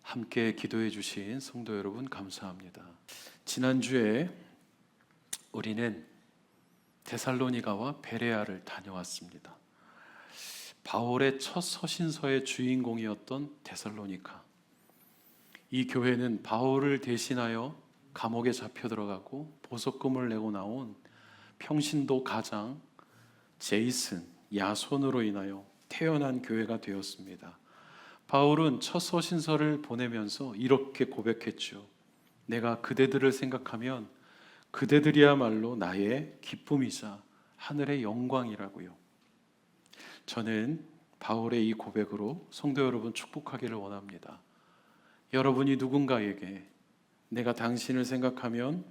함께 기도해 주신 성도 여러분 감사합니다. 지난주에 우리는 데살로니가와 베레아를 다녀왔습니다. 바울의 첫 서신서의 주인공이었던 데살로니가. 이 교회는 바울을 대신하여 감옥에 잡혀 들어가고 보석금을 내고 나온 평신도 가장 제이슨, 야손으로 인하여 태어난 교회가 되었습니다. 바울은 첫 서신서를 보내면서 이렇게 고백했죠. 내가 그대들을 생각하면 그대들이야말로 나의 기쁨이자 하늘의 영광이라고요. 저는 바울의 이 고백으로 성도 여러분 축복하기를 원합니다. 여러분이 누군가에게 내가 당신을 생각하면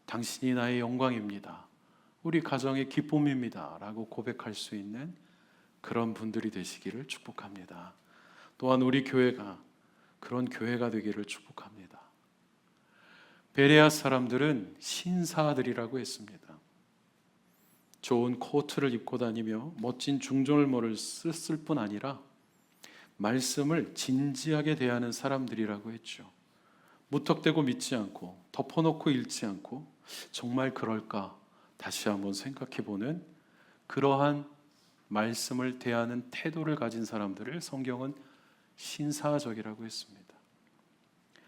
당신이 나의 영광입니다, 우리 가정의 기쁨입니다 라고 고백할 수 있는 그런 분들이 되시기를 축복합니다. 또한 우리 교회가 그런 교회가 되기를 축복합니다. 베레아 사람들은 신사들이라고 했습니다. 좋은 코트를 입고 다니며 멋진 중절모를 썼을 뿐 아니라 말씀을 진지하게 대하는 사람들이라고 했죠. 무턱대고 믿지 않고 덮어놓고 읽지 않고 정말 그럴까 다시 한번 생각해보는 그러한 말씀을 대하는 태도를 가진 사람들을 성경은 신사적이라고 했습니다.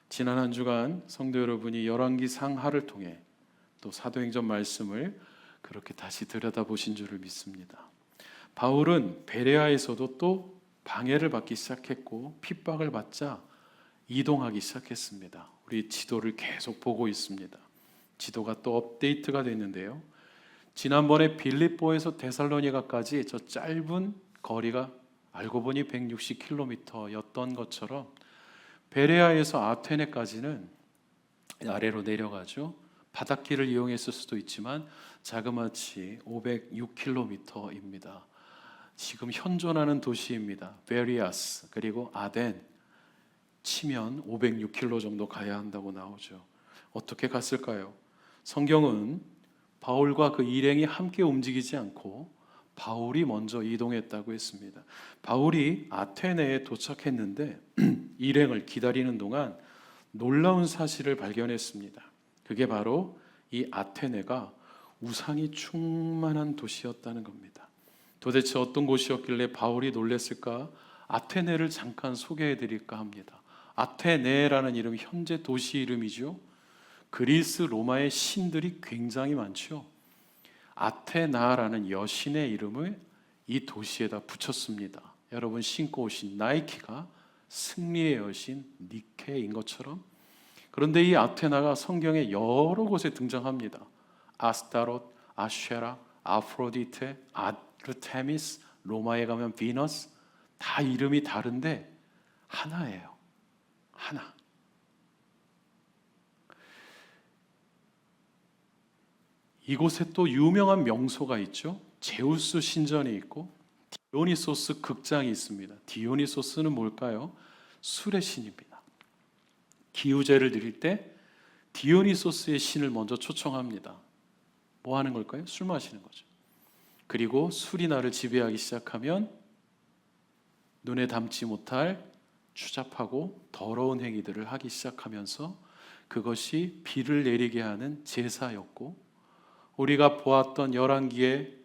지난 한 주간 성도 여러분이 열왕기 상하를 통해 또 사도행전 말씀을 그렇게 다시 들여다보신 줄을 믿습니다. 바울은 베레아에서도 또 방해를 받기 시작했고 핍박을 받자 이동하기 시작했습니다. 우리 지도를 계속 보고 있습니다. 지도가 또 업데이트가 됐는데요, 지난번에 빌립보에서 데살로니가까지 저 짧은 거리가 알고 보니 160km였던 것처럼 베레아에서 아테네까지는 아래로 내려가죠. 바닷길을 이용했을 수도 있지만 자그마치 506km입니다. 지금 현존하는 도시입니다. 베리아스 그리고 아덴 치면 506km 정도 가야 한다고 나오죠. 어떻게 갔을까요? 성경은 바울과 그 일행이 함께 움직이지 않고 바울이 먼저 이동했다고 했습니다. 바울이 아테네에 도착했는데 일행을 기다리는 동안 놀라운 사실을 발견했습니다. 그게 바로 이 아테네가 우상이 충만한 도시였다는 겁니다. 도대체 어떤 곳이었길래 바울이 놀랐을까? 아테네를 잠깐 소개해 드릴까 합니다. 아테네라는 이름이 현재 도시 이름이죠. 그리스 로마의 신들이 굉장히 많죠. 아테나라는 여신의 이름을 이 도시에다 붙였습니다. 여러분 신고 오신 나이키가 승리의 여신 니케인 것처럼. 그런데 이 아테나가 성경에 여러 곳에 등장합니다. 아스타롯, 아쉐라, 아프로디테, 아르테미스, 로마에 가면 비너스, 다 이름이 다른데 하나예요. 하나. 이곳에 또 유명한 명소가 있죠. 제우스 신전이 있고 디오니소스 극장이 있습니다. 디오니소스는 뭘까요? 술의 신입니다. 기우제를 드릴 때 디오니소스의 신을 먼저 초청합니다. 뭐 하는 걸까요? 술 마시는 거죠. 그리고 술이 나를 지배하기 시작하면 눈에 담지 못할 추잡하고 더러운 행위들을 하기 시작하면서 그것이 비를 내리게 하는 제사였고, 우리가 보았던 열왕기의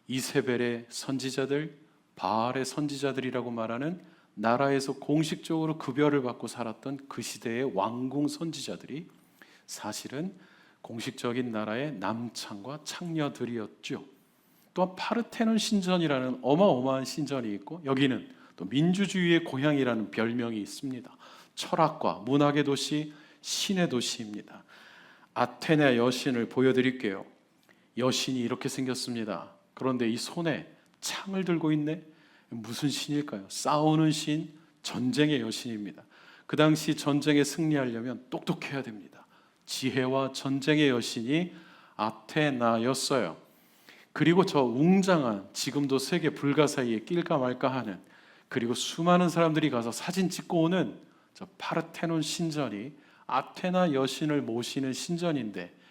이세벨의 선지자들, 바알의 선지자들이라고 말하는 나라에서 공식적으로 급여를 받고 살았던 그 시대의 왕궁 선지자들이 사실은 공식적인 나라의 남창과 창녀들이었죠. 또한 파르테논 신전이라는 어마어마한 신전이 있고, 여기는 또 민주주의의 고향이라는 별명이 있습니다. 철학과 문학의 도시, 신의 도시입니다. 아테네 여신을 보여드릴게요. 여신이 이렇게 생겼습니다. 그런데 이 손에 창을 들고 있네? 무슨 신일까요? 싸우는 신, 전쟁의 여신입니다. 그 당시 전쟁에 승리하려면 똑똑해야 됩니다. 지혜와 전쟁의 여신이 아테나였어요. 그리고 저 웅장한, 지금도 세계 불가사의에 낄까 말까 하는, 그리고 수많은 사람들이 가서 사진 찍고 오는 저 파르테논 신전이 아테나 여신을 모시는 신전인데,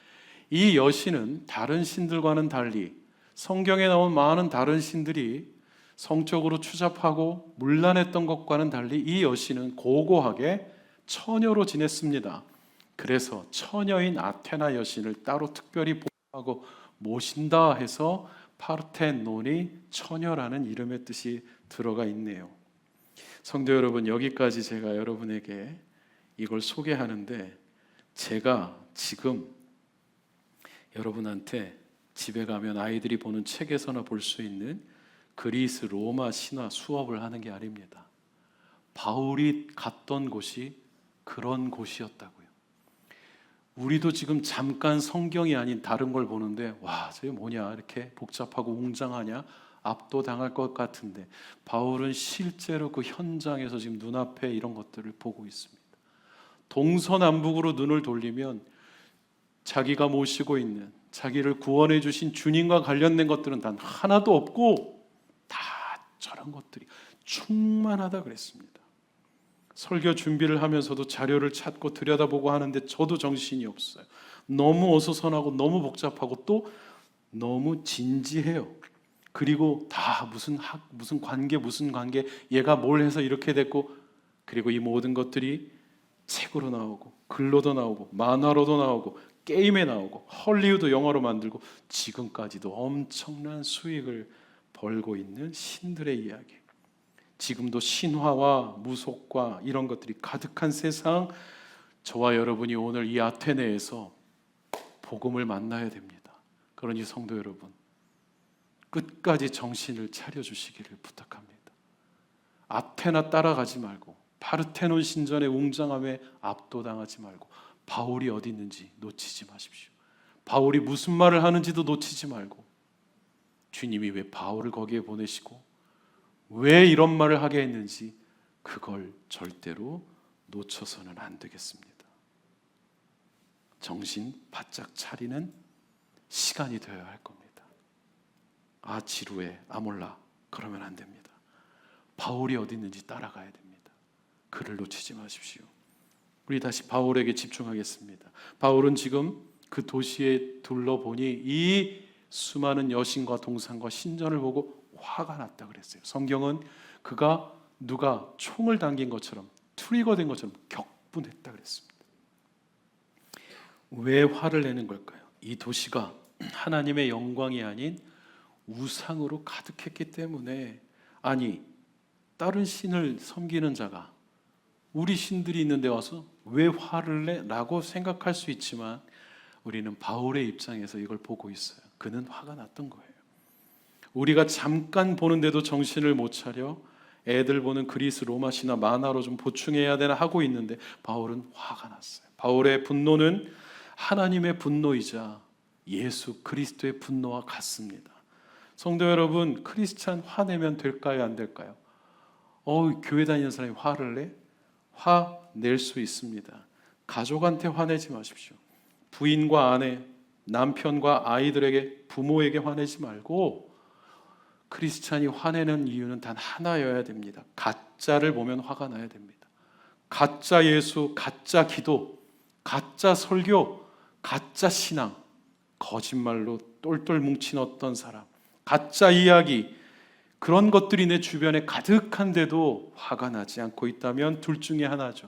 이 여신은 다른 신들과는 달리 성경에 나온 많은 다른 신들이 성적으로 추잡하고 문란했던 것과는 달리 이 여신은 고고하게 처녀로 지냈습니다. 그래서 처녀인 아테나 여신을 따로 특별히 보호하고 모신다 해서 파르테논이 처녀라는 이름의 뜻이 들어가 있네요. 성도 여러분, 여기까지 제가 여러분에게 이걸 소개하는데, 제가 지금 여러분한테 집에 가면 아이들이 보는 책에서나 볼 수 있는 그리스 로마 신화 수업을 하는 게 아닙니다. 바울이 갔던 곳이 그런 곳이었다고요. 우리도 지금 잠깐 성경이 아닌 다른 걸 보는데, 와, 저게 뭐냐, 이렇게 복잡하고 웅장하냐, 압도당할 것 같은데, 바울은 실제로 그 현장에서 지금 눈앞에 이런 것들을 보고 있습니다. 동서남북으로 눈을 돌리면 자기가 모시고 있는, 자기를 구원해 주신 주님과 관련된 것들은 단 하나도 없고 다 저런 것들이 충만하다 그랬습니다. 설교 준비를 하면서도 자료를 찾고 들여다보고 하는데 저도 정신이 없어요. 너무 어수선하고 너무 복잡하고 또 너무 진지해요. 그리고 다 무슨 관계, 얘가 뭘 해서 이렇게 됐고, 그리고 이 모든 것들이 책으로 나오고 글로도 나오고 만화로도 나오고 게임에 나오고 헐리우드 영화로 만들고 지금까지도 엄청난 수익을 벌고 있는 신들의 이야기. 지금도 신화와 무속과 이런 것들이 가득한 세상, 저와 여러분이 오늘 이 아테네에서 복음을 만나야 됩니다. 그러니 성도 여러분, 끝까지 정신을 차려주시기를 부탁합니다. 아테나 따라가지 말고, 파르테논 신전의 웅장함에 압도당하지 말고, 바울이 어디 있는지 놓치지 마십시오. 바울이 무슨 말을 하는지도 놓치지 말고, 주님이 왜 바울을 거기에 보내시고 왜 이런 말을 하게 했는지 그걸 절대로 놓쳐서는 안 되겠습니다. 정신 바짝 차리는 시간이 되어야 할 겁니다. 아, 지루해, 아 몰라, 그러면 안 됩니다. 바울이 어디 있는지 따라가야 됩니다. 그를 놓치지 마십시오. 우리 다시 바울에게 집중하겠습니다. 바울은 지금 그 도시에 둘러보니 이 수많은 여신과 동상과 신전을 보고 화가 났다 그랬어요. 성경은 그가 누가 총을 당긴 것처럼, 트리거 된 것처럼 격분했다 그랬습니다. 왜 화를 내는 걸까요? 이 도시가 하나님의 영광이 아닌 우상으로 가득했기 때문에. 아니, 다른 신을 섬기는 자가 우리 신들이 있는데 와서 왜 화를 내? 라고 생각할 수 있지만, 우리는 바울의 입장에서 이걸 보고 있어요. 그는 화가 났던 거예요. 우리가 잠깐 보는데도 정신을 못 차려 애들 보는 그리스 로마 신화 만화로 좀 보충해야 되나 하고 있는데, 바울은 화가 났어요. 바울의 분노는 하나님의 분노이자 예수 그리스도의 분노와 같습니다. 성도 여러분, 크리스찬 화내면 될까요, 안 될까요? 교회 다니는 사람이 화를 내? 화 낼 수 있습니다. 가족한테 화내지 마십시오. 부인과 아내, 남편과 아이들에게, 부모에게 화내지 말고, 크리스찬이 화내는 이유는 단 하나여야 됩니다. 가짜를 보면 화가 나야 됩니다. 가짜 예수, 가짜 기도, 가짜 설교, 가짜 신앙, 거짓말로 똘똘 뭉친 어떤 사람, 가짜 이야기, 그런 것들이 내 주변에 가득한데도 화가 나지 않고 있다면 둘 중에 하나죠.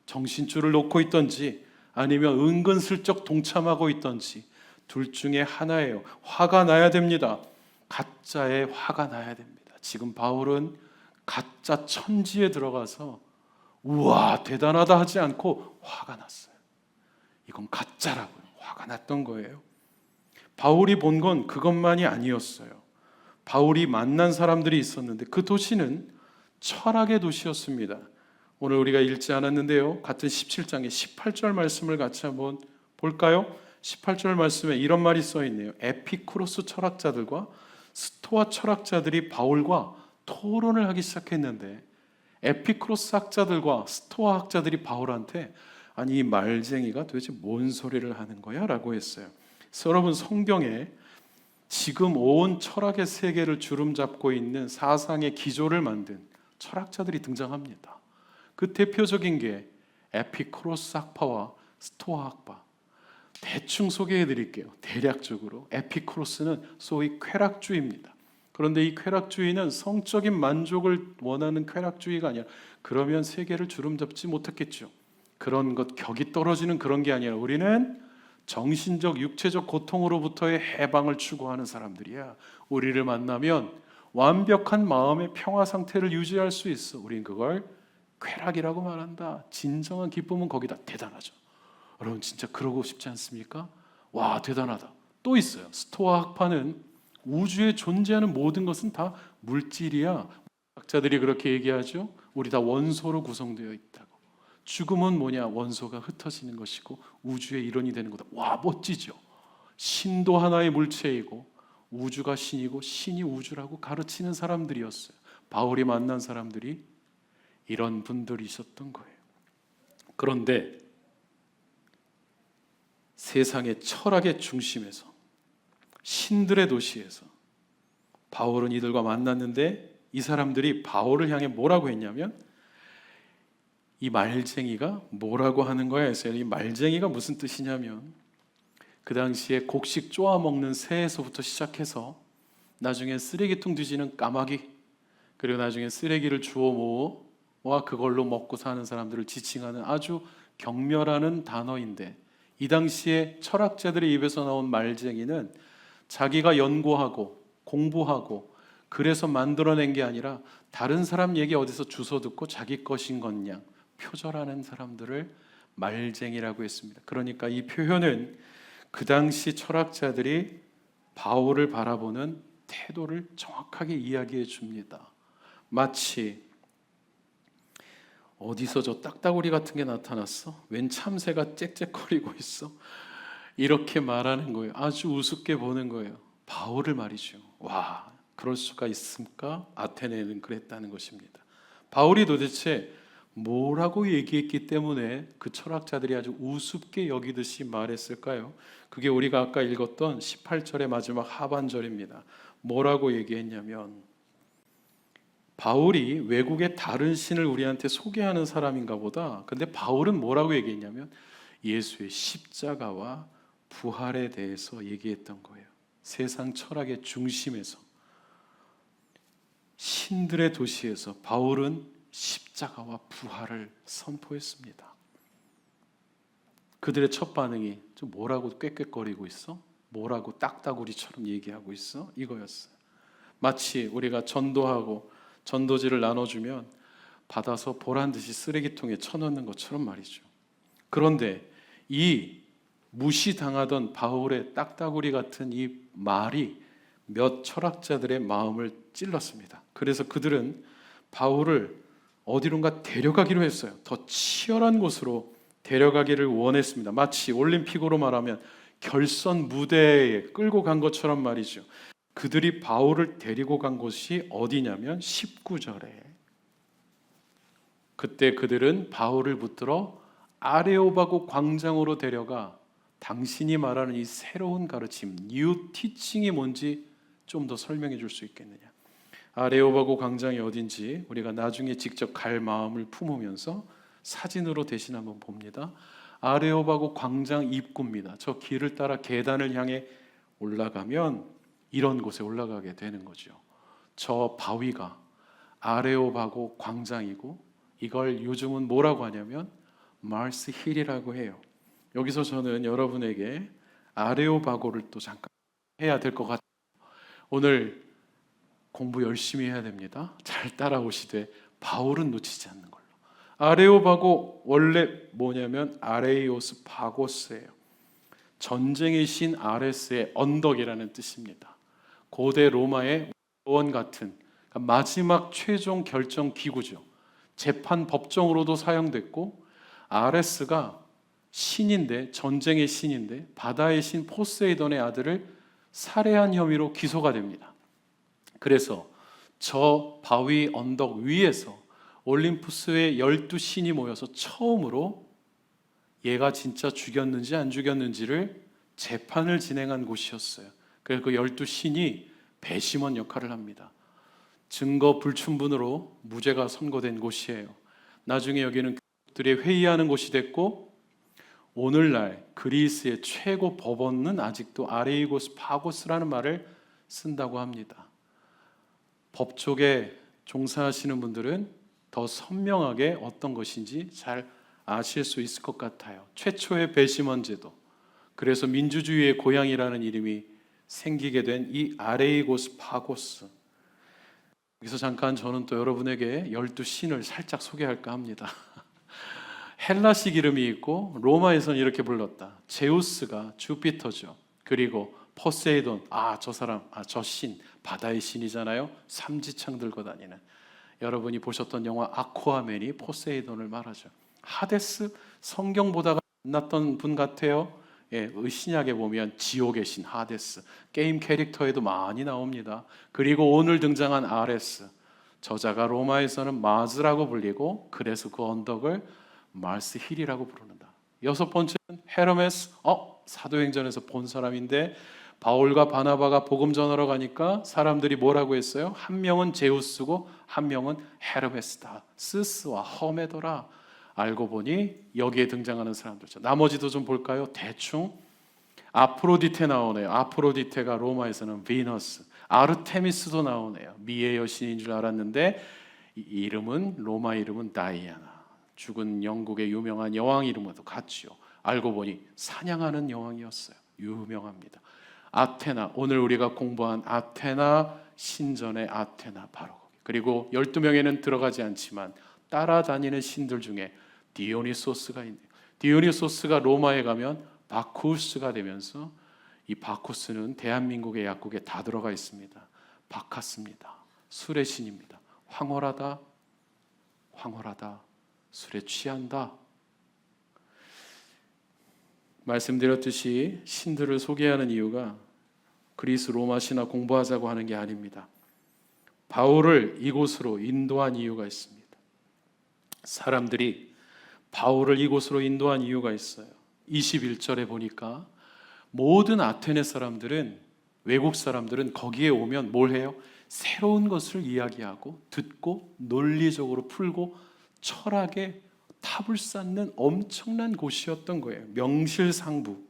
정신줄을 놓고 있던지 아니면 은근슬쩍 동참하고 있던지 둘 중에 하나예요. 화가 나야 됩니다. 가짜에 화가 나야 됩니다. 지금 바울은 가짜 천지에 들어가서 우와 대단하다 하지 않고 화가 났어요. 이건 가짜라고요. 화가 났던 거예요. 바울이 본 건 그것만이 아니었어요. 바울이 만난 사람들이 있었는데 그 도시는 철학의 도시였습니다. 오늘 우리가 읽지 않았는데요, 같은 17장의 18절 말씀을 같이 한번 볼까요? 18절 말씀에 이런 말이 써 있네요. 에피쿠로스 철학자들과 스토아 철학자들이 바울과 토론을 하기 시작했는데, 에피쿠로스 학자들과 스토아 학자들이 바울한테 아니 이 말쟁이가 도대체 뭔 소리를 하는 거야? 라고 했어요. 그래서 여러분, 성경에 지금 온 철학의 세계를 주름잡고 있는 사상의 기조를 만든 철학자들이 등장합니다. 그 대표적인 게 에피쿠로스 학파와 스토아 학파. 대충 소개해 드릴게요. 대략적으로 에피쿠로스는 소위 쾌락주의입니다. 그런데 이 쾌락주의는 성적인 만족을 원하는 쾌락주의가 아니라, 그러면 세계를 주름잡지 못했겠죠. 그런 것 격이 떨어지는 그런 게 아니라 우리는 정신적, 육체적 고통으로부터의 해방을 추구하는 사람들이야. 우리를 만나면 완벽한 마음의 평화 상태를 유지할 수 있어. 우린 그걸 쾌락이라고 말한다. 진정한 기쁨은 거기다. 대단하죠. 여러분 진짜 그러고 싶지 않습니까? 와, 대단하다. 또 있어요. 스토아 학파는 우주에 존재하는 모든 것은 다 물질이야. 학자들이 그렇게 얘기하죠. 우리 다 원소로 구성되어 있다고. 죽음은 뭐냐? 원소가 흩어지는 것이고 우주의 일원이 되는 거다. 와, 멋지죠. 신도 하나의 물체이고 우주가 신이고 신이 우주라고 가르치는 사람들이었어요. 바울이 만난 사람들이 이런 분들이셨던 거예요. 그런데 세상의 철학의 중심에서, 신들의 도시에서 바울은 이들과 만났는데 이 사람들이 바울을 향해 뭐라고 했냐면, 이 말쟁이가 뭐라고 하는 거야 했어요. 이 말쟁이가 무슨 뜻이냐면, 그 당시에 곡식 쪼아 먹는 새에서부터 시작해서 나중에 쓰레기통 뒤지는 까마귀, 그리고 나중에 쓰레기를 주워 모아 그걸로 먹고 사는 사람들을 지칭하는 아주 경멸하는 단어인데, 이 당시에 철학자들의 입에서 나온 말쟁이는 자기가 연구하고 공부하고 그래서 만들어낸 게 아니라 다른 사람 얘기 어디서 주워 듣고 자기 것인 것냥 표절하는 사람들을 말쟁이라고 했습니다. 그러니까 이 표현은 그 당시 철학자들이 바울을 바라보는 태도를 정확하게 이야기해 줍니다. 마치 어디서 저 딱따구리 같은 게 나타났어? 웬 참새가 짹짹거리고 있어? 이렇게 말하는 거예요. 아주 우습게 보는 거예요. 바울을 말이죠. 와, 그럴 수가 있습니까? 아테네는 그랬다는 것입니다. 바울이 도대체 뭐라고 얘기했기 때문에 그 철학자들이 아주 우습게 여기듯이 말했을까요? 그게 우리가 아까 읽었던 18절의 마지막 하반절입니다. 뭐라고 얘기했냐면, 바울이 외국의 다른 신을 우리한테 소개하는 사람인가 보다. 근데 바울은 뭐라고 얘기했냐면 예수의 십자가와 부활에 대해서 얘기했던 거예요. 세상 철학의 중심에서, 신들의 도시에서 바울은 십자가와 부활을 선포했습니다. 그들의 첫 반응이 좀 뭐라고 꾀꾀거리고 있어? 뭐라고 딱따구리처럼 얘기하고 있어? 이거였어요. 마치 우리가 전도하고 전도지를 나눠주면 받아서 보란 듯이 쓰레기통에 쳐넣는 것처럼 말이죠. 그런데 이 무시당하던 바울의 딱따구리 같은 이 말이 몇 철학자들의 마음을 찔렀습니다. 그래서 그들은 바울을 어디론가 데려가기로 했어요. 더 치열한 곳으로 데려가기를 원했습니다. 마치 올림픽으로 말하면 결선 무대에 끌고 간 것처럼 말이죠. 그들이 바울을 데리고 간 곳이 어디냐면 19절에, 그때 그들은 바울을 붙들어 아레오바고 광장으로 데려가 당신이 말하는 이 새로운 가르침, 뉴 티칭이 뭔지 좀 더 설명해 줄 수 있겠느냐. 아레오바고 광장이 어딘지 우리가 나중에 직접 갈 마음을 품으면서 사진으로 대신 한번 봅니다. 아레오바고 광장 입구입니다. 저 길을 따라 계단을 향해 올라가면 이런 곳에 올라가게 되는 거죠. 저 바위가 아레오바고 광장이고 이걸 요즘은 뭐라고 하냐면 마르스 힐이라고 해요. 여기서 저는 여러분에게 아레오바고를 또 잠깐 해야 될 것 같아요. 오늘 공부 열심히 해야 됩니다. 잘 따라오시되 바울은 놓치지 않는 걸로. 아레오바고 원래 뭐냐면 아레이오스 바고스예요. 전쟁의 신 아레스의 언덕이라는 뜻입니다. 고대 로마의 원 같은 마지막 최종 결정 기구죠. 재판 법정으로도 사용됐고, 아레스가 신인데, 전쟁의 신인데 바다의 신 포세이돈의 아들을 살해한 혐의로 기소가 됩니다. 그래서 저 바위 언덕 위에서 올림푸스의 12신이 모여서 처음으로 얘가 진짜 죽였는지 안 죽였는지를 재판을 진행한 곳이었어요. 그래서 그 12신이 배심원 역할을 합니다. 증거 불충분으로 무죄가 선고된 곳이에요. 나중에 여기는 들이 회의하는 곳이 됐고, 오늘날 그리스의 최고 법원은 아직도 아레이고스 파고스라는 말을 쓴다고 합니다. 법조계 종사하시는 분들은 더 선명하게 어떤 것인지 잘 아실 수 있을 것 같아요. 최초의 배심원제도. 그래서 민주주의의 고향이라는 이름이 생기게 된 이 아레이고스 파고스. 여기서 잠깐 저는 또 여러분에게 12신을 살짝 소개할까 합니다. 헬라식 이름이 있고 로마에서는 이렇게 불렀다. 제우스가 주피터죠. 그리고 포세이돈, 저 사람, 저 신, 바다의 신이잖아요. 삼지창 들고 다니는. 여러분이 보셨던 영화 아쿠아맨이 포세이돈을 말하죠. 하데스, 성경 보다가 만났던 분 같아요. 예, 신약에 보면 지옥의 신 하데스, 게임 캐릭터에도 많이 나옵니다. 그리고 오늘 등장한 아레스, 저자가 로마에서는 마즈라고 불리고 그래서 그 언덕을 마르스 힐이라고 부르는다. 여섯 번째는 헤르메스, 사도행전에서 본 사람인데 바울과 바나바가 복음 전하러 가니까 사람들이 뭐라고 했어요? 한 명은 제우스고 한 명은 헤르메스다. 스스와 허메더라. 알고 보니 여기에 등장하는 사람들죠. 나머지도 좀 볼까요? 대충 아프로디테 나오네요. 아프로디테가 로마에서는 비너스, 아르테미스도 나오네요. 미의 여신인 줄 알았는데 이름은 로마 이름은 다이아나. 죽은 영국의 유명한 여왕 이름과도 같지요. 알고 보니 사냥하는 여왕이었어요. 유명합니다. 아테나, 오늘 우리가 공부한 아테나 신전의 아테나 바로 거기. 그리고 12명에는 들어가지 않지만 따라다니는 신들 중에 디오니소스가 있네요. 디오니소스가 로마에 가면 바쿠스가 되면서 이 바쿠스는 대한민국의 약국에 다 들어가 있습니다. 바카스입니다. 술의 신입니다. 황홀하다, 황홀하다, 술에 취한다. 말씀드렸듯이 신들을 소개하는 이유가 그리스 로마 신화 공부하자고 하는 게 아닙니다. 바울을 이곳으로 인도한 이유가 있습니다. 사람들이 바울을 이곳으로 인도한 이유가 있어요. 21절에 보니까 모든 아테네 사람들은, 외국 사람들은 거기에 오면 뭘 해요? 새로운 것을 이야기하고 듣고 논리적으로 풀고 철학에 탑을 쌓는 엄청난 곳이었던 거예요. 명실상부.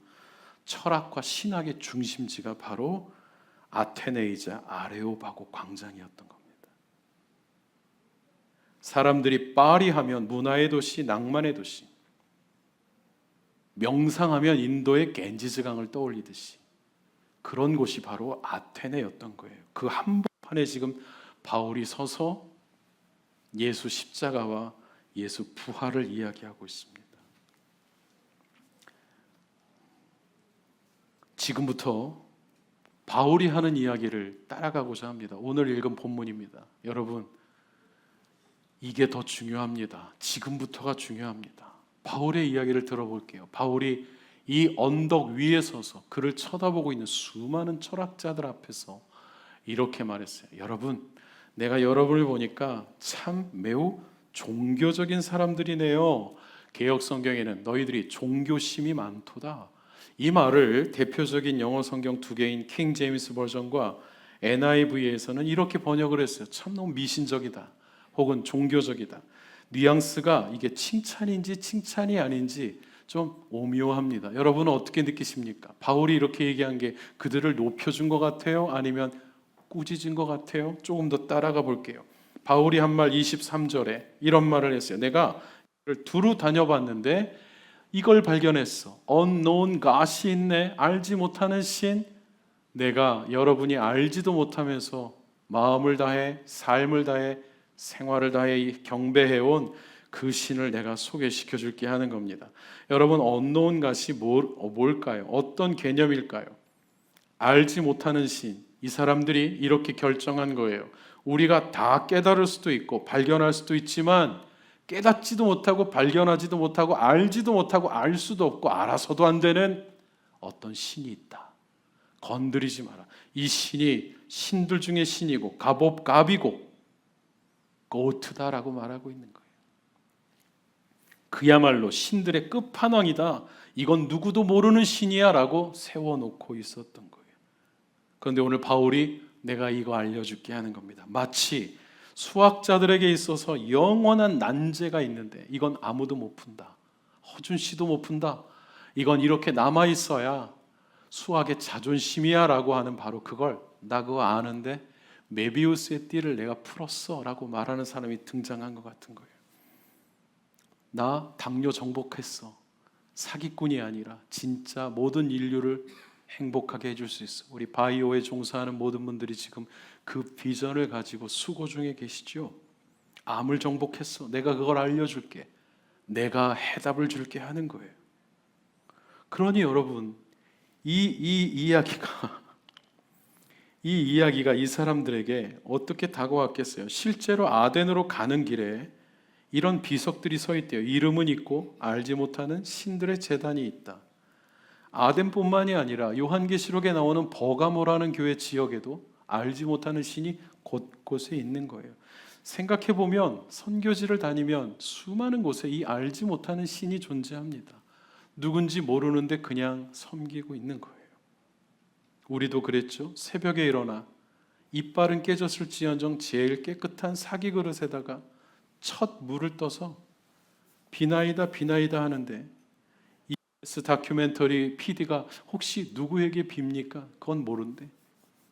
철학과 신학의 중심지가 바로 아테네이자 아레오바고 광장이었던 겁니다. 사람들이 파리 하면 문화의 도시, 낭만의 도시, 명상하면 인도의 겐지스강을 떠올리듯이 그런 곳이 바로 아테네였던 거예요. 그 한복판에 지금 바울이 서서 예수 십자가와 예수 부활을 이야기하고 있습니다. 지금부터 바울이 하는 이야기를 따라가고자 합니다. 오늘 읽은 본문입니다. 여러분, 이게 더 중요합니다. 지금부터가 중요합니다. 바울의 이야기를 들어볼게요. 바울이 이 언덕 위에 서서 그를 쳐다보고 있는 수많은 철학자들 앞에서 이렇게 말했어요. 여러분, 내가 여러분을 보니까 참 매우 종교적인 사람들이네요. 개역 성경에는 너희들이 종교심이 많도다. 이 말을 대표적인 영어 성경 두 개인 킹 제임스 버전과 NIV에서는 이렇게 번역을 했어요. 참 너무 미신적이다. 혹은 종교적이다. 뉘앙스가 이게 칭찬인지 칭찬이 아닌지 좀 오묘합니다. 여러분은 어떻게 느끼십니까? 바울이 이렇게 얘기한 게 그들을 높여준 것 같아요? 아니면 꾸짖은 것 같아요? 조금 더 따라가 볼게요. 바울이 한 말 23절에 이런 말을 했어요. 내가 두루 다녀봤는데 이걸 발견했어. unknown God이 있네. 알지 못하는 신. 내가 여러분이 알지도 못하면서 마음을 다해, 삶을 다해, 생활을 다해 경배해온 그 신을 내가 소개시켜 줄게 하는 겁니다. 여러분, unknown God이 뭘까요? 어떤 개념일까요? 알지 못하는 신. 이 사람들이 이렇게 결정한 거예요. 우리가 다 깨달을 수도 있고 발견할 수도 있지만 깨닫지도 못하고 발견하지도 못하고 알지도 못하고 알 수도 없고 알아서도 안 되는 어떤 신이 있다. 건드리지 마라. 이 신이 신들 중에 신이고 갑이고 고트다라고 말하고 있는 거예요. 그야말로 신들의 끝판왕이다. 이건 누구도 모르는 신이야 라고 세워놓고 있었던 거예요. 그런데 오늘 바울이 내가 이거 알려줄게 하는 겁니다. 마치 수학자들에게 있어서 영원한 난제가 있는데 이건 아무도 못 푼다. 허준 씨도 못 푼다. 이건 이렇게 남아있어야 수학의 자존심이야 라고 하는 바로 그걸 나 그거 아는데 메비우스의 띠를 내가 풀었어 라고 말하는 사람이 등장한 것 같은 거예요. 나 당뇨 정복했어. 사기꾼이 아니라 진짜 모든 인류를 행복하게 해줄 수 있어. 우리 바이오에 종사하는 모든 분들이 지금 그 비전을 가지고 수고 중에 계시죠. 암을 정복했어. 내가 그걸 알려줄게. 내가 해답을 줄게 하는 거예요. 그러니 여러분, 이 이야기가 이 사람들에게 어떻게 다가왔겠어요? 실제로 아덴으로 가는 길에 이런 비석들이 서 있대요. 이름은 있고 알지 못하는 신들의 제단이 있다. 아덴뿐만이 아니라 요한계시록에 나오는 버가모라는 교회 지역에도 알지 못하는 신이 곳곳에 있는 거예요. 생각해 보면 선교지를 다니면 수많은 곳에 이 알지 못하는 신이 존재합니다. 누군지 모르는데 그냥 섬기고 있는 거예요. 우리도 그랬죠. 새벽에 일어나 이빨은 깨졌을지언정 제일 깨끗한 사기 그릇에다가 첫 물을 떠서 비나이다 비나이다 하는데 EBS 다큐멘터리 PD가 혹시 누구에게 빕니까? 그건 모른대.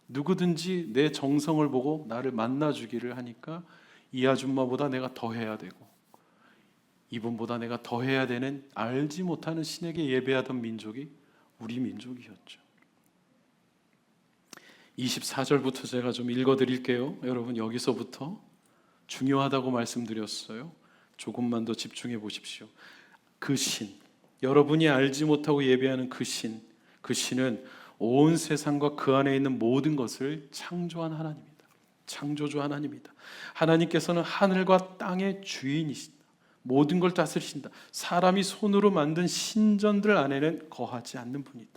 누구든지 내 정성을 보고 나를 만나주기를 하니까 이 아줌마보다 내가 더 해야 되고 이분보다 내가 더 해야 되는 알지 못하는 신에게 예배하던 민족이 우리 민족이었죠. 24절부터 제가 좀 읽어드릴게요. 여러분 여기서부터 중요하다고 말씀드렸어요. 조금만 더 집중해 보십시오. 그 신, 여러분이 알지 못하고 예배하는 그 신은 온 세상과 그 안에 있는 모든 것을 창조한 하나님입니다. 창조주 하나님입니다. 하나님께서는 하늘과 땅의 주인이시다. 모든 걸 다스리신다. 사람이 손으로 만든 신전들 안에는 거하지 않는 분이다.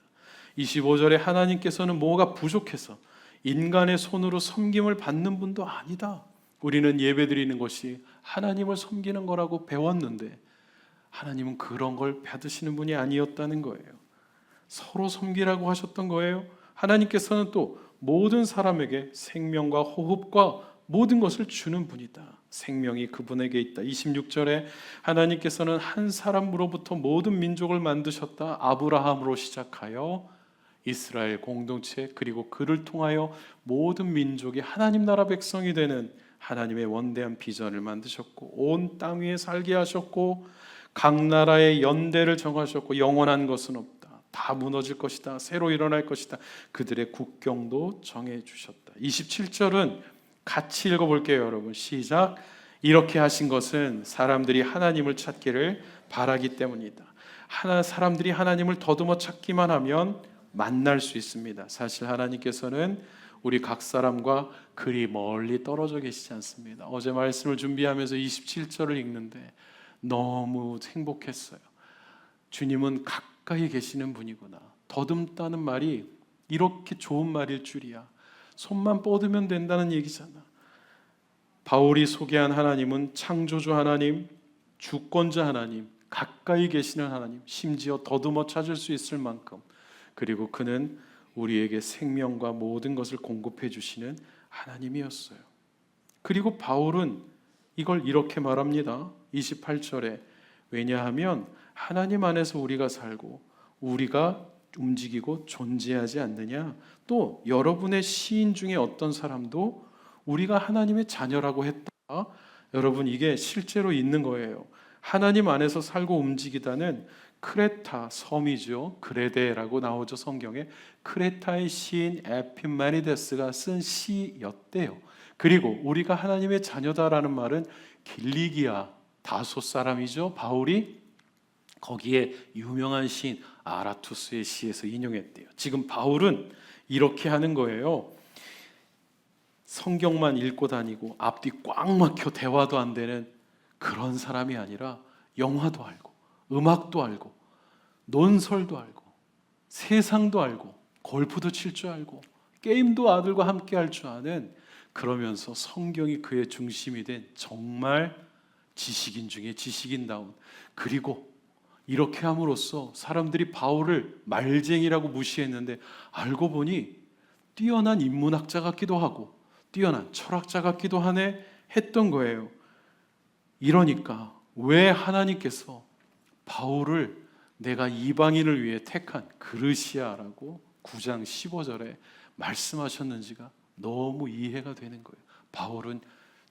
25절에 하나님께서는 뭐가 부족해서 인간의 손으로 섬김을 받는 분도 아니다. 우리는 예배드리는 것이 하나님을 섬기는 거라고 배웠는데 하나님은 그런 걸 받으시는 분이 아니었다는 거예요. 서로 섬기라고 하셨던 거예요. 하나님께서는 또 모든 사람에게 생명과 호흡과 모든 것을 주는 분이다. 생명이 그분에게 있다. 26절에 하나님께서는 한 사람으로부터 모든 민족을 만드셨다. 아브라함으로 시작하여 이스라엘 공동체 그리고 그를 통하여 모든 민족이 하나님 나라 백성이 되는 하나님의 원대한 비전을 만드셨고 온 땅 위에 살게 하셨고 각 나라의 연대를 정하셨고 영원한 것은 없다. 다 무너질 것이다. 새로 일어날 것이다. 그들의 국경도 정해 주셨다. 27절은 같이 읽어볼게요. 여러분 시작. 이렇게 하신 것은 사람들이 하나님을 찾기를 바라기 때문이다. 사람들이 하나님을 더듬어 찾기만 하면 만날 수 있습니다. 사실 하나님께서는 우리 각 사람과 그리 멀리 떨어져 계시지 않습니다. 어제 말씀을 준비하면서 27절을 읽는데 너무 행복했어요. 주님은 가까이 계시는 분이구나. 더듬다는 말이 이렇게 좋은 말일 줄이야. 손만 뻗으면 된다는 얘기잖아. 바울이 소개한 하나님은 창조주 하나님, 주권자 하나님, 가까이 계시는 하나님, 심지어 더듬어 찾을 수 있을 만큼, 그리고 그는 우리에게 생명과 모든 것을 공급해 주시는 하나님이었어요. 그리고 바울은 이걸 이렇게 말합니다. 28절에 왜냐하면 하나님 안에서 우리가 살고 우리가 움직이고 존재하지 않느냐. 또 여러분의 시인 중에 어떤 사람도 우리가 하나님의 자녀라고 했다. 여러분 이게 실제로 있는 거예요. 하나님 안에서 살고 움직이다는 크레타 섬이죠. 그레데라고 나오죠. 성경에. 크레타의 시인 에피메니데스가 쓴 시였대요. 그리고 우리가 하나님의 자녀다라는 말은 길리기아 다소 사람이죠. 바울이 거기에 유명한 시인 아라투스의 시에서 인용했대요. 지금 바울은 이렇게 하는 거예요. 성경만 읽고 다니고 앞뒤 꽉 막혀 대화도 안 되는 그런 사람이 아니라 영화도 알고 음악도 알고 논설도 알고 세상도 알고 골프도 칠 줄 알고 게임도 아들과 함께 할 줄 아는, 그러면서 성경이 그의 중심이 된 정말 지식인 중에 지식인다운, 그리고 이렇게 함으로써 사람들이 바울을 말쟁이라고 무시했는데 알고 보니 뛰어난 인문학자 같기도 하고 뛰어난 철학자 같기도 하네 했던 거예요. 이러니까 왜 하나님께서 바울을 내가 이방인을 위해 택한 그릇이야라고 9장 15절에 말씀하셨는지가 너무 이해가 되는 거예요. 바울은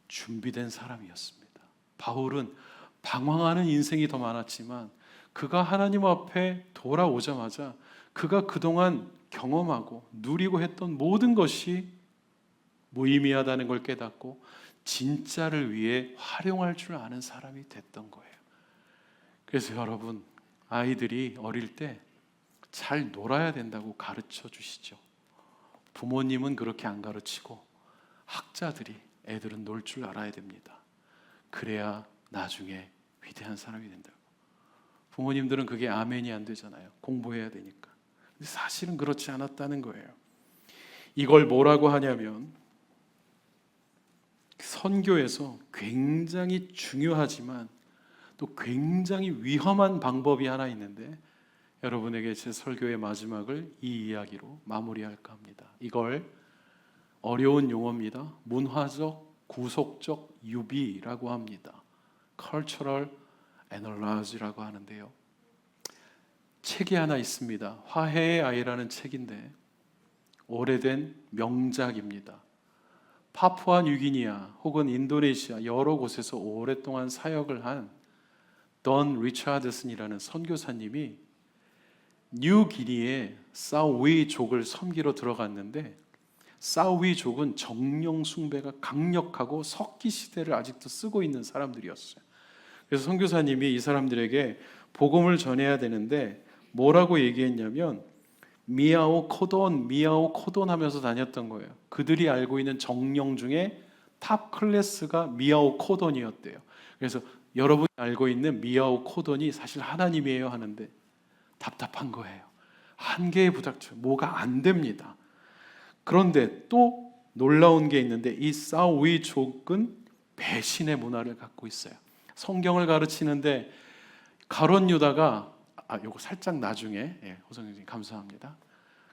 준비된 사람이었습니다. 바울은 방황하는 인생이 더 많았지만 그가 하나님 앞에 돌아오자마자 그가 그동안 경험하고 누리고 했던 모든 것이 무의미하다는 걸 깨닫고 진짜를 위해 활용할 줄 아는 사람이 됐던 거예요. 그래서 여러분, 아이들이 어릴 때 잘 놀아야 된다고 가르쳐 주시죠. 부모님은 그렇게 안 가르치고 학자들이 애들은 놀 줄 알아야 됩니다. 그래야 나중에 위대한 사람이 된다고. 부모님들은 그게 아멘이 안 되잖아요. 공부해야 되니까. 근데 사실은 그렇지 않았다는 거예요. 이걸 뭐라고 하냐면 선교에서 굉장히 중요하지만 또 굉장히 위험한 방법이 하나 있는데 여러분에게 제 설교의 마지막을 이 이야기로 마무리할까 합니다. 이걸 어려운 용어입니다. 문화적, 구속적 유비라고 합니다. Cultural Analogy라고 하는데요. 책이 하나 있습니다. 화해의 아이라는 책인데 오래된 명작입니다. 파푸아 뉴기니아 혹은 인도네시아 여러 곳에서 오랫동안 사역을 한 던 리차드슨이라는 선교사님이 뉴기니에 사우이족을 섬기러 들어갔는데 사우이족은 정령 숭배가 강력하고 석기 시대를 아직도 쓰고 있는 사람들이었어요. 그래서 선교사님이 이 사람들에게 복음을 전해야 되는데 뭐라고 얘기했냐면 미아오 코돈 하면서 다녔던 거예요. 그들이 알고 있는 정령 중에 탑 클래스가 미아오 코돈이었대요. 그래서 여러분이 알고 있는 미아오 코돈이 사실 하나님이에요 하는데 답답한 거예요. 한계에 부닥쳐 뭐가 안 됩니다. 그런데 또 놀라운 게 있는데 이 사우이족은 배신의 문화를 갖고 있어요. 성경을 가르치는데 가룟 유다가 요거 살짝 나중에 호성님 감사합니다.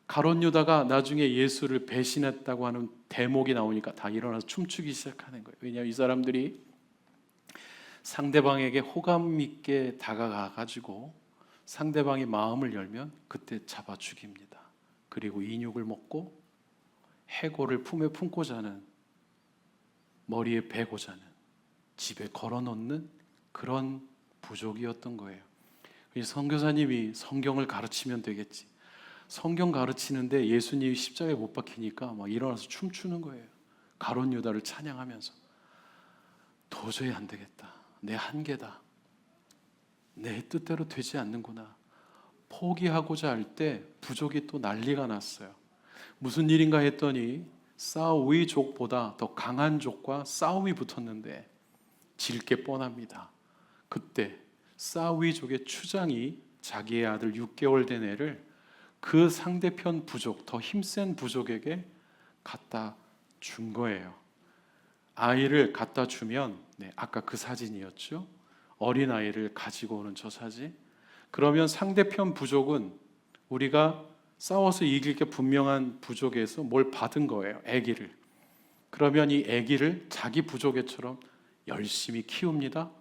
가룟 유다가 나중에 예수를 배신했다고 하는 대목이 나오니까 다 일어나서 춤추기 시작하는 거예요. 왜냐하면 이 사람들이 상대방에게 호감 있게 다가가 가지고 상대방이 마음을 열면 그때 잡아 죽입니다. 그리고 인육을 먹고 해골을 품에 품고 자는, 머리에 베고 자는, 집에 걸어놓는 그런 부족이었던 거예요. 선교사님이 성경을 가르치면 되겠지. 성경 가르치는데 예수님이 십자가에 못 박히니까 막 일어나서 춤추는 거예요. 가룟 유다를 찬양하면서. 도저히 안 되겠다. 내 한계다. 내 뜻대로 되지 않는구나. 포기하고자 할 때 부족이 또 난리가 났어요. 무슨 일인가 했더니 사우이족보다 더 강한 족과 싸움이 붙었는데 질 게 뻔합니다. 그때 사우이족의 추장이 자기의 아들 6개월 된 애를 그 상대편 부족, 더 힘센 부족에게 갖다 준 거예요. 아이를 갖다 주면 아까 그 사진이었죠. 어린 아이를 가지고 오는 저 사진. 그러면 상대편 부족은 우리가 싸워서 이길 게 분명한 부족에서 뭘 받은 거예요. 아기를. 그러면 이 아기를 자기 부족애처럼 열심히 키웁니다.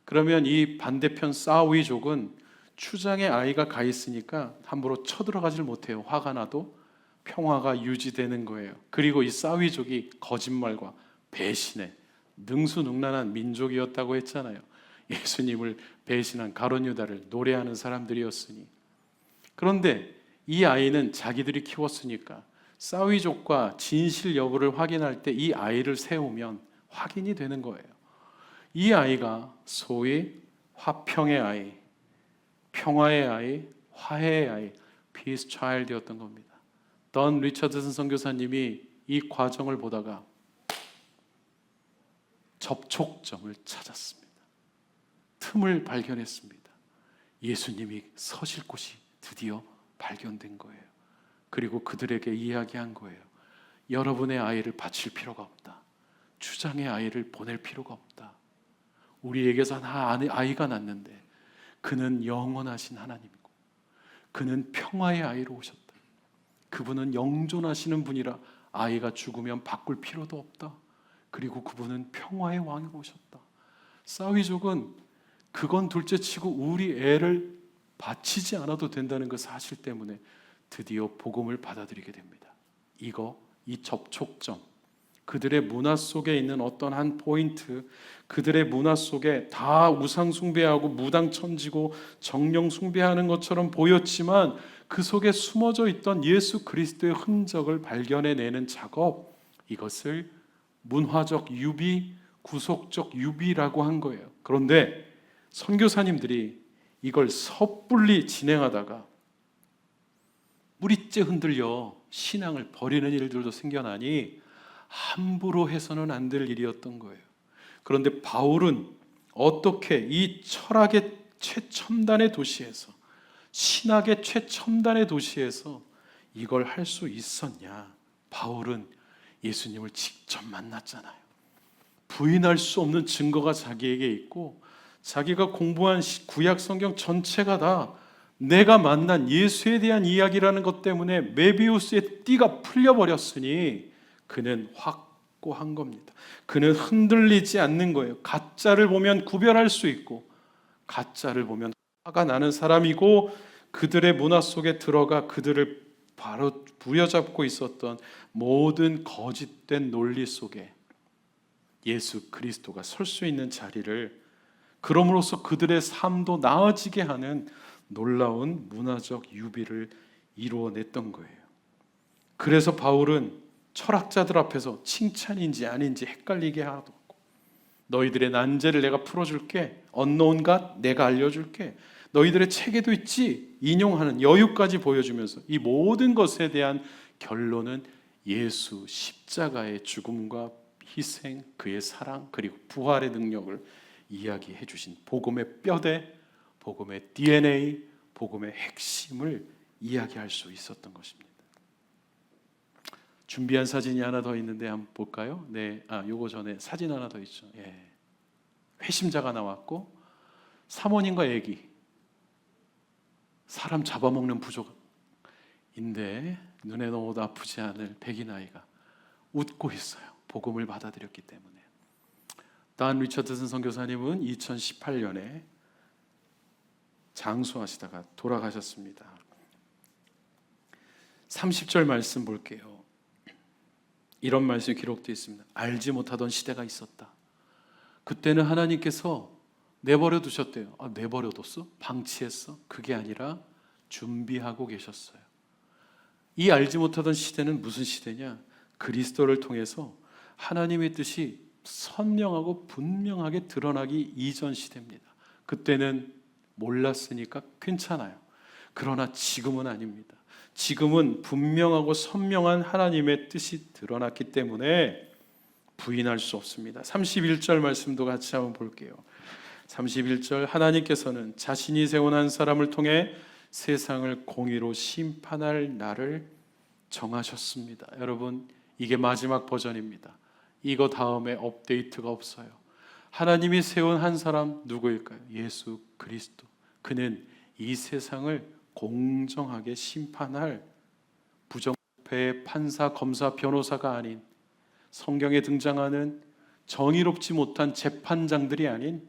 그러면 이 반대편 사우이족은 추장의 아이가 가 있으니까 함부로 쳐들어가질 못해요. 화가 나도 평화가 유지되는 거예요. 그리고 이 사우이족이 거짓말과 배신에 능수능란한 민족이었다고 했잖아요. 예수님을 배신한 가룟 유다를 노래하는 사람들이었으니. 그런데 이 아이는 자기들이 키웠으니까 사위족과 진실 여부를 확인할 때 이 아이를 세우면 확인이 되는 거예요. 이 아이가 소위 화평의 아이, 평화의 아이, 화해의 아이, Peace Child이었던 겁니다. 던 리처드슨 선교사님이 이 과정을 보다가 접촉점을 찾았습니다. 틈을 발견했습니다. 예수님이 서실 곳이 드디어 발견된 거예요. 그리고 그들에게 이야기한 거예요. 여러분의 아이를 바칠 필요가 없다. 추장의 아이를 보낼 필요가 없다. 우리에게서 아이가 났는데 그는 영원하신 하나님이고 그는 평화의 아이로 오셨다. 그분은 영존하시는 분이라 아이가 죽으면 바꿀 필요도 없다. 그리고 그분은 평화의 왕이 오셨다. 사위족은 그건 둘째치고 우리 애를 바치지 않아도 된다는 그 사실 때문에 드디어 복음을 받아들이게 됩니다. 이 접촉점, 그들의 문화 속에 있는 어떤 한 포인트, 그들의 문화 속에 다 우상 숭배하고 무당 천지고 정령 숭배하는 것처럼 보였지만 그 속에 숨어져 있던 예수 그리스도의 흔적을 발견해내는 작업, 이것을 문화적 유비, 구속적 유비라고 한 거예요. 그런데 선교사님들이 이걸 섣불리 진행하다가 뿌리째 흔들려 신앙을 버리는 일들도 생겨나니 함부로 해서는 안 될 일이었던 거예요. 그런데 바울은 어떻게 이 철학의 최첨단의 도시에서, 신학의 최첨단의 도시에서 이걸 할 수 있었냐? 바울은 예수님을 직접 만났잖아요. 부인할 수 없는 증거가 자기에게 있고, 자기가 공부한 구약 성경 전체가 다 내가 만난 예수에 대한 이야기라는 것 때문에 메비우스의 띠가 풀려버렸으니 그는 확고한 겁니다. 그는 흔들리지 않는 거예요. 가짜를 보면 구별할 수 있고 가짜를 보면 화가 나는 사람이고, 그들의 문화 속에 들어가 그들을 바로 부여잡고 있었던 모든 거짓된 논리 속에 예수 그리스도가 설 수 있는 자리를, 그럼으로써 그들의 삶도 나아지게 하는 놀라운 문화적 유비를 이루어냈던 거예요. 그래서 바울은 철학자들 앞에서 칭찬인지 아닌지 헷갈리게 하고, 너희들의 난제를 내가 풀어줄게, 언노운 갓 내가 알려줄게, 너희들의 책에도 있지, 인용하는 여유까지 보여주면서 이 모든 것에 대한 결론은 예수 십자가의 죽음과 희생, 그의 사랑, 그리고 부활의 능력을 이야기해 주신 복음의 뼈대, 복음의 DNA, 복음의 핵심을 이야기할 수 있었던 것입니다. 준비한 사진이 하나 더 있는데 한번 볼까요? 네, 요거 전에 사진 하나 더 있죠. 예. 회심자가 나왔고 사모님과 애기, 사람 잡아먹는 부족인데 눈에 넣어도 아프지 않을 백인 아이가 웃고 있어요. 복음을 받아들였기 때문에. 단 리처드슨 선교사님은 2018년에 장수하시다가 돌아가셨습니다. 30절 말씀 볼게요. 이런 말씀이 기록되어 있습니다. 알지 못하던 시대가 있었다. 그때는 하나님께서 내버려 두셨대요. 내버려 뒀어? 방치했어? 그게 아니라 준비하고 계셨어요. 이 알지 못하던 시대는 무슨 시대냐? 그리스도를 통해서 하나님의 뜻이 선명하고 분명하게 드러나기 이전 시대입니다. 그때는 몰랐으니까 괜찮아요. 그러나 지금은 아닙니다. 지금은 분명하고 선명한 하나님의 뜻이 드러났기 때문에 부인할 수 없습니다. 31절 말씀도 같이 한번 볼게요. 31절, 하나님께서는 자신이 세운 한 사람을 통해 세상을 공의로 심판할 날을 정하셨습니다. 여러분, 이게 마지막 버전입니다. 이거 다음에 업데이트가 없어요. 하나님이 세운 한 사람 누구일까요? 예수 그리스도. 그는 이 세상을 공정하게 심판할 부정부패의 판사, 검사, 변호사가 아닌, 성경에 등장하는 정의롭지 못한 재판장들이 아닌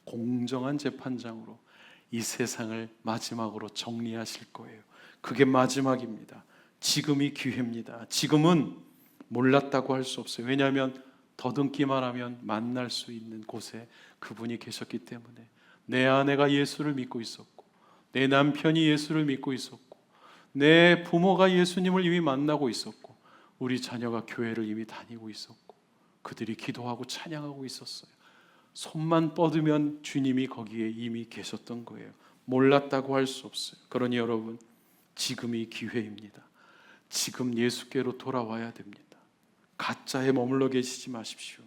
공정한 재판장으로 이 세상을 마지막으로 정리하실 거예요. 그게 마지막입니다. 지금이 기회입니다. 지금은 몰랐다고 할 수 없어요. 왜냐하면 더듬기만 하면 만날 수 있는 곳에 그분이 계셨기 때문에. 내 아내가 예수를 믿고 있었고, 내 남편이 예수를 믿고 있었고, 내 부모가 예수님을 이미 만나고 있었고, 우리 자녀가 교회를 이미 다니고 있었고, 그들이 기도하고 찬양하고 있었어요. 손만 뻗으면 주님이 거기에 이미 계셨던 거예요. 몰랐다고 할 수 없어요. 그러니 여러분, 지금이 기회입니다. 지금 예수께로 돌아와야 됩니다. 가짜에 머물러 계시지 마십시오.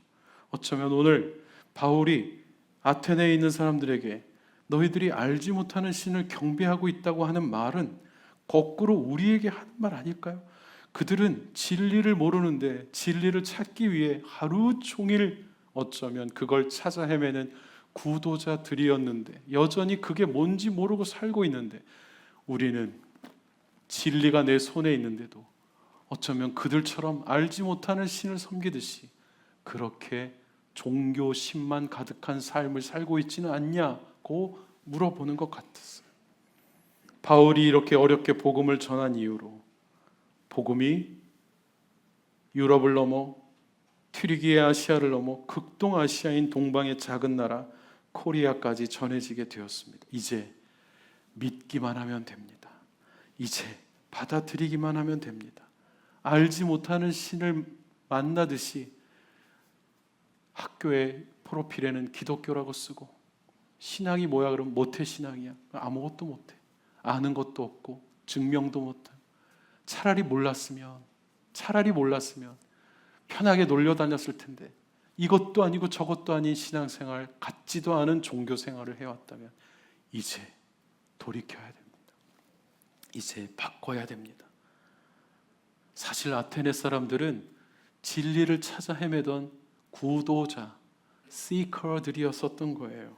어쩌면 오늘 바울이 아테네에 있는 사람들에게 너희들이 알지 못하는 신을 경배하고 있다고 하는 말은 거꾸로 우리에게 하는 말 아닐까요? 그들은 진리를 모르는데 진리를 찾기 위해 하루 종일 어쩌면 그걸 찾아 헤매는 구도자들이었는데, 여전히 그게 뭔지 모르고 살고 있는데, 우리는 진리가 내 손에 있는데도 어쩌면 그들처럼 알지 못하는 신을 섬기듯이 그렇게 종교심만 가득한 삶을 살고 있지는 않냐고 물어보는 것 같았어요. 바울이 이렇게 어렵게 복음을 전한 이유로 복음이 유럽을 넘어 튀르기예 아시아를 넘어 극동아시아인 동방의 작은 나라 코리아까지 전해지게 되었습니다. 이제 믿기만 하면 됩니다. 이제 받아들이기만 하면 됩니다. 알지 못하는 신을 만나듯이 학교의 프로필에는 기독교라고 쓰고, 신앙이 뭐야 그러면 모태신앙이야. 아무것도 못해. 아는 것도 없고 증명도 못해. 차라리 몰랐으면 편하게 놀려다녔을 텐데, 이것도 아니고 저것도 아닌 신앙생활, 같지도 않은 종교생활을 해왔다면 이제 돌이켜야 됩니다. 이제 바꿔야 됩니다. 사실 아테네 사람들은 진리를 찾아 헤매던 구도자, 시커들이었었던 거예요.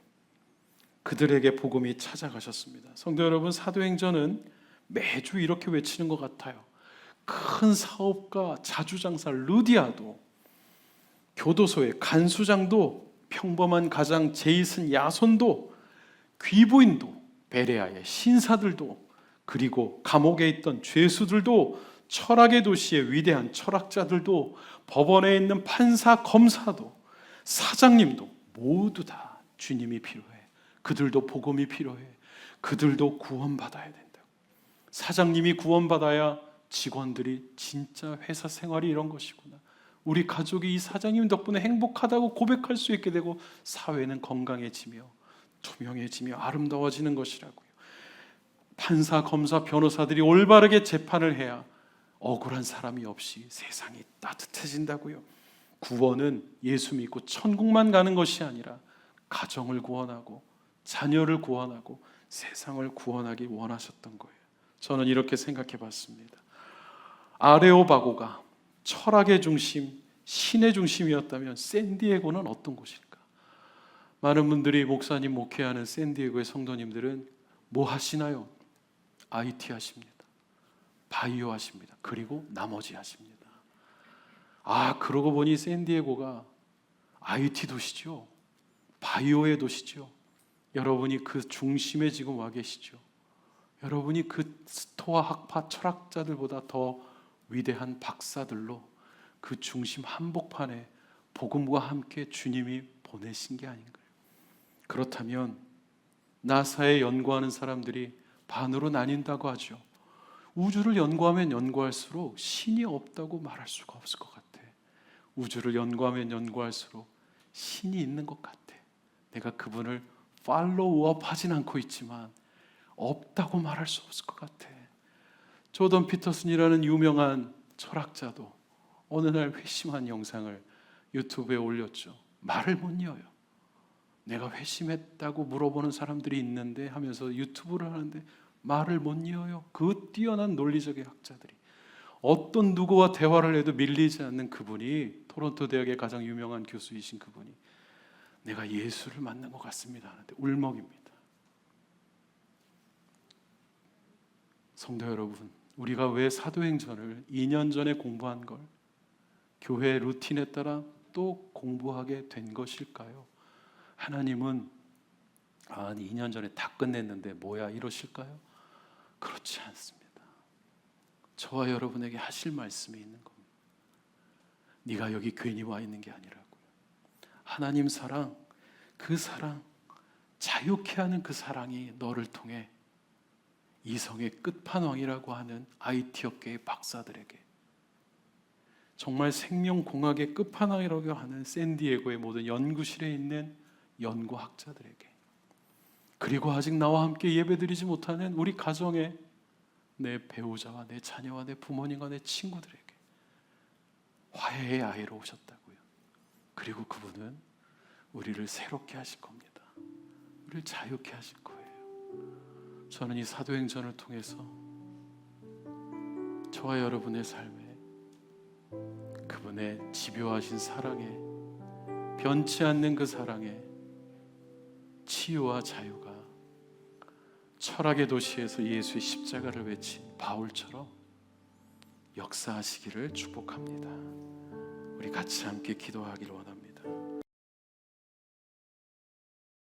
그들에게 복음이 찾아가셨습니다. 성도 여러분, 사도행전은 매주 이렇게 외치는 것 같아요. 큰 사업가, 자주장사 루디아도, 교도소의 간수장도, 평범한 가장 제이슨 야손도, 귀부인도, 베레아의 신사들도, 그리고 감옥에 있던 죄수들도, 철학의 도시의 위대한 철학자들도, 법원에 있는 판사, 검사도, 사장님도 모두 다 주님이 필요해. 그들도 복음이 필요해. 그들도 구원받아야 된다. 사장님이 구원받아야 직원들이 진짜 회사 생활이 이런 것이구나, 우리 가족이 이 사장님 덕분에 행복하다고 고백할 수 있게 되고, 사회는 건강해지며 투명해지며 아름다워지는 것이라고요. 판사, 검사, 변호사들이 올바르게 재판을 해야 억울한 사람이 없이 세상이 따뜻해진다고요. 구원은 예수 믿고 천국만 가는 것이 아니라 가정을 구원하고 자녀를 구원하고 세상을 구원하기 원하셨던 거예요. 저는 이렇게 생각해 봤습니다. 아레오바고가 철학의 중심, 신의 중심이었다면 샌디에고는 어떤 곳일까? 많은 분들이 목사님 목회하는 샌디에고의 성도님들은 뭐 하시나요? IT 하십니다. 바이오 하십니다. 그리고 나머지 하십니다. 그러고 보니 샌디에고가 IT 도시죠. 바이오의 도시죠. 여러분이 그 중심에 지금 와 계시죠. 여러분이 그 스토아 학파 철학자들보다 더 위대한 박사들로 그 중심 한복판에 복음과 함께 주님이 보내신 게 아닌가요? 그렇다면 나사에 연구하는 사람들이 반으로 나뉜다고 하죠. 우주를 연구하면 연구할수록 신이 없다고 말할 수가 없을 것 같아. 우주를 연구하면 연구할수록 신이 있는 것 같아. 내가 그분을 팔로우업 하진 않고 있지만 없다고 말할 수 없을 것 같아. 조던 피터슨이라는 유명한 철학자도 어느 날 회심한 영상을 유튜브에 올렸죠. 말을 못 이어요. 내가 회심했다고 물어보는 사람들이 있는데 하면서 유튜브를 하는데 말을 못 이어요. 그 뛰어난 논리적인 학자들이, 어떤 누구와 대화를 해도 밀리지 않는 그분이, 토론토 대학의 가장 유명한 교수이신 그분이 내가 예수를 만난 것 같습니다 하는데 울먹입니다. 성도 여러분, 우리가 왜 사도행전을 2년 전에 공부한 걸 교회 루틴에 따라 또 공부하게 된 것일까요? 하나님은 2년 전에 다 끝냈는데 뭐야 이러실까요? 그렇지 않습니다. 저와 여러분에게 하실 말씀이 있는 겁니다. 네가 여기 괜히 와 있는 게 아니라고요. 하나님 사랑, 그 사랑, 자유케 하는 그 사랑이 너를 통해 이성의 끝판왕이라고 하는 IT 업계의 박사들에게, 정말 생명공학의 끝판왕이라고 하는 샌디에고의 모든 연구실에 있는 연구학자들에게, 그리고 아직 나와 함께 예배드리지 못하는 우리 가정에 내 배우자와 내 자녀와 내 부모님과 내 친구들에게 화해의 아이로 오셨다고요. 그리고 그분은 우리를 새롭게 하실 겁니다. 우리를 자유케 하실 거예요. 저는 이 사도행전을 통해서 저와 여러분의 삶에 그분의 집요하신 사랑에, 변치 않는 그 사랑에 치유와 자유가 철학의 도시에서 예수의 십자가를 외친 바울처럼 역사하시기를 축복합니다. 우리 같이 함께 기도하기를 원합니다.